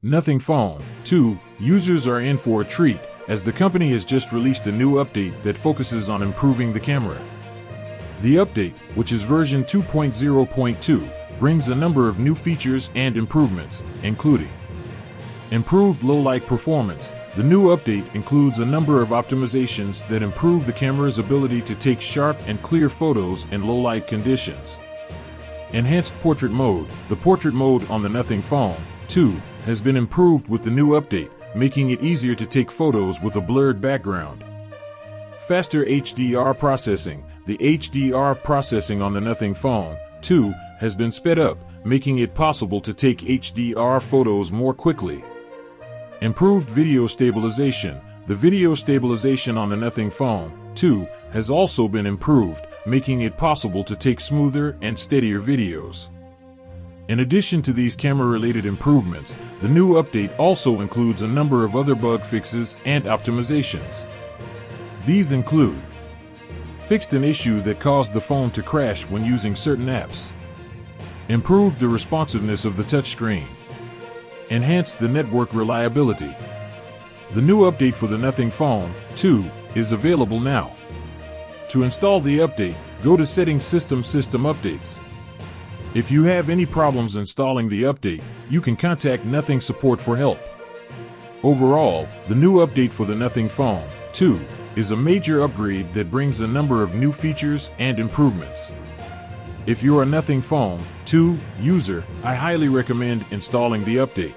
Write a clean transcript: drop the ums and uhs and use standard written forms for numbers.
Nothing Phone 2 users are in for a treat, as the company has just released a new update that focuses on improving the camera. The update, which is version 2.0.2, brings a number of new features and improvements, including improved low-light performance. The new update includes a number of optimizations that improve the camera's ability to take sharp and clear photos in low-light conditions. Enhanced portrait mode. The portrait mode on the Nothing Phone 2 has been improved with the new update, making it easier to take photos with a blurred background. Faster HDR processing. The HDR processing on the Nothing Phone 2 has been sped up, making it possible to take HDR photos more quickly. Improved video stabilization. The video stabilization on the Nothing Phone 2 has also been improved, making it possible to take smoother and steadier videos. In addition to these camera-related improvements, the new update also includes a number of other bug fixes and optimizations. These include: fixed an issue that caused the phone to crash when using certain apps, improved the responsiveness of the touchscreen, enhanced the network reliability. The new update for the Nothing Phone 2 is available now. To install the update, go to Settings System Updates. If you have any problems installing the update, you can contact Nothing Support for help. Overall, the new update for the Nothing Phone 2 is a major upgrade that brings a number of new features and improvements. If you're a Nothing Phone 2 user, I highly recommend installing the update.